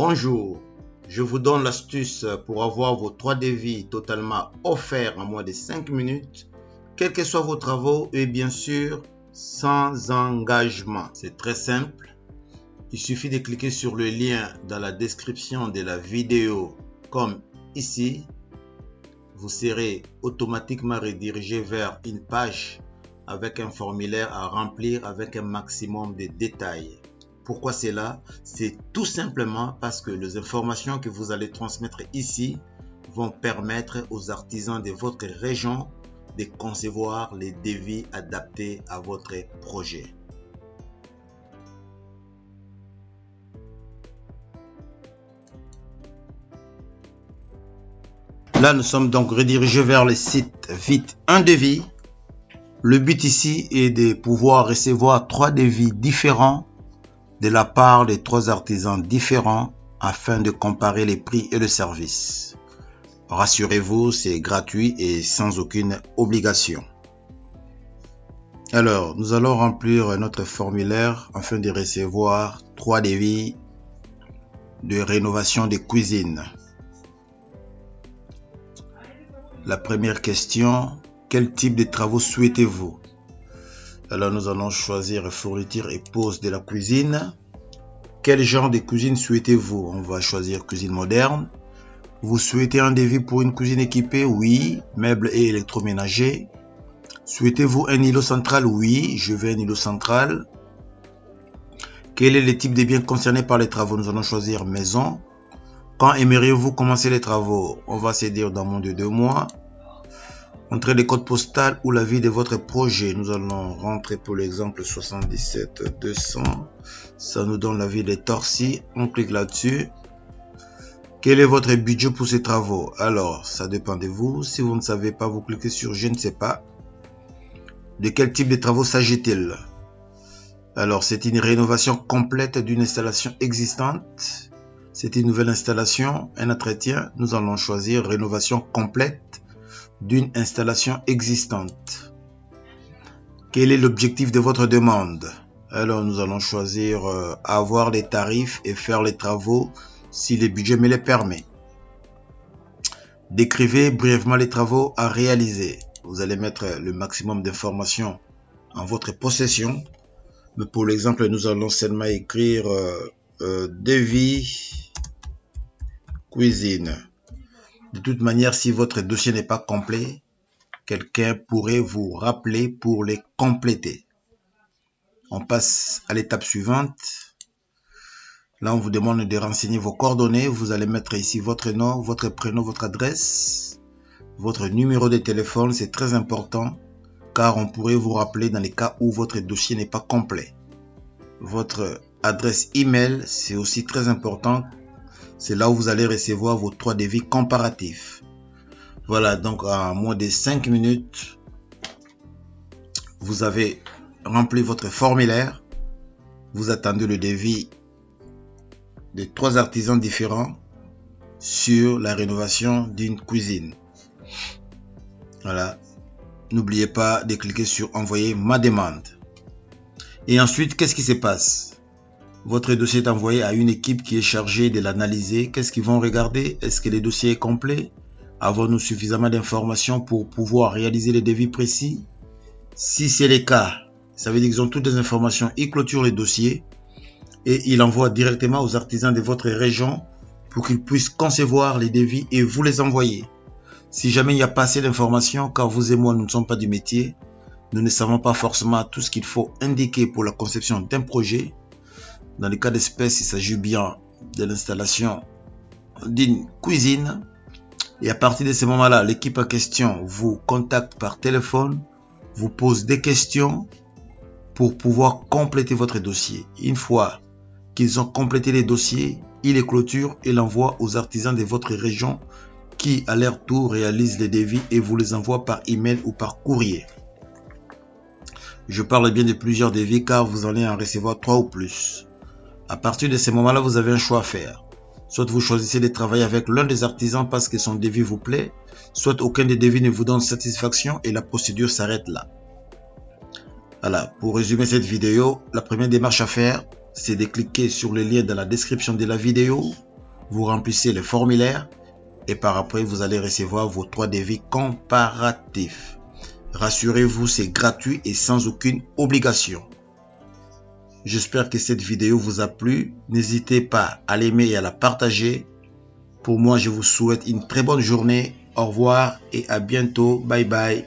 Bonjour, je vous donne l'astuce pour avoir vos 3 devis totalement offerts en moins de 5 minutes, quels que soient vos travaux et bien sûr sans engagement. C'est très simple, il suffit de cliquer sur le lien dans la description de la vidéo comme ici. Vous serez automatiquement redirigé vers une page avec un formulaire à remplir avec un maximum de détails. Pourquoi cela? C'est tout simplement parce que les informations que vous allez transmettre ici vont permettre aux artisans de votre région de concevoir les devis adaptés à votre projet. Là, nous sommes donc redirigés vers le site Vite un devis. Le but ici est de pouvoir recevoir 3 devis différents de la part de 3 artisans différents afin de comparer les prix et le service. Rassurez-vous, c'est gratuit et sans aucune obligation. Alors, nous allons remplir notre formulaire afin de recevoir 3 devis de rénovation de cuisine. La première question, quel type de travaux souhaitez-vous? Alors nous allons choisir fourniture et pose de la cuisine. Quel genre de cuisine souhaitez-vous? On va choisir cuisine moderne. Vous souhaitez un devis pour une cuisine équipée? Oui. Meubles et électroménager. Souhaitez-vous un îlot central? Oui, je veux un îlot central. Quel est le type de biens concernés par les travaux? Nous allons choisir maison. Quand aimeriez-vous commencer les travaux? On va se dire dans moins de 2 mois. Entrez les codes postaux ou la vie de votre projet. Nous allons rentrer pour l'exemple 77 200. Ça nous donne la ville de Torcy. On clique là-dessus. Quel est votre budget pour ces travaux? Alors, ça dépend de vous. Si vous ne savez pas, vous cliquez sur je ne sais pas. De quel type de travaux s'agit-il? Alors, c'est une rénovation complète d'une installation existante. C'est une nouvelle installation, un entretien. Nous allons choisir rénovation complète d'une installation existante. Quel est l'objectif de votre demande? Alors nous allons choisir avoir les tarifs et faire les travaux si le budget me les permet. Décrivez brièvement les travaux à réaliser. Vous allez mettre le maximum d'informations en votre possession. Mais pour l'exemple, nous allons seulement écrire devis cuisine. De toute manière, si votre dossier n'est pas complet, quelqu'un pourrait vous rappeler pour les compléter. On passe à l'étape suivante. Là, on vous demande de renseigner vos coordonnées. Vous allez mettre ici votre nom, votre prénom, votre adresse, votre numéro de téléphone. C'est très important car on pourrait vous rappeler dans les cas où votre dossier n'est pas complet. Votre adresse email, c'est aussi très important. C'est là où vous allez recevoir vos 3 devis comparatifs. Voilà, donc en moins de 5 minutes, vous avez rempli votre formulaire. Vous attendez le devis de 3 artisans différents sur la rénovation d'une cuisine. Voilà. N'oubliez pas de cliquer sur envoyer ma demande. Et ensuite, qu'est-ce qui se passe? Votre dossier est envoyé à une équipe qui est chargée de l'analyser. Qu'est-ce qu'ils vont regarder? Est-ce que le dossier est complet? Avons-nous suffisamment d'informations pour pouvoir réaliser les devis précis? Si c'est le cas, ça veut dire qu'ils ont toutes les informations. Ils clôturent les dossiers et ils envoient directement aux artisans de votre région pour qu'ils puissent concevoir les devis et vous les envoyer. Si jamais il n'y a pas assez d'informations, car vous et moi, nous ne sommes pas du métier, nous ne savons pas forcément tout ce qu'il faut indiquer pour la conception d'un projet. Dans le cas d'espèce, il s'agit bien de l'installation d'une cuisine. Et à partir de ce moment-là, l'équipe en question vous contacte par téléphone, vous pose des questions pour pouvoir compléter votre dossier. Une fois qu'ils ont complété les dossiers, ils les clôturent et l'envoient aux artisans de votre région qui, à leur tour, réalisent les devis et vous les envoient par email ou par courrier. Je parle bien de plusieurs devis car vous allez en recevoir 3 ou plus. À partir de ce moment-là, vous avez un choix à faire. Soit vous choisissez de travailler avec l'un des artisans parce que son devis vous plaît, soit aucun des devis ne vous donne satisfaction et la procédure s'arrête là. Voilà, pour résumer cette vidéo, la première démarche à faire, c'est de cliquer sur le lien dans la description de la vidéo Vous remplissez le formulaire et par après, vous allez recevoir vos 3 devis comparatifs. Rassurez-vous, c'est gratuit et sans aucune obligation. J'espère que cette vidéo vous a plu. N'hésitez pas à l'aimer et à la partager. Pour moi, je vous souhaite une très bonne journée. Au revoir et à bientôt. Bye bye.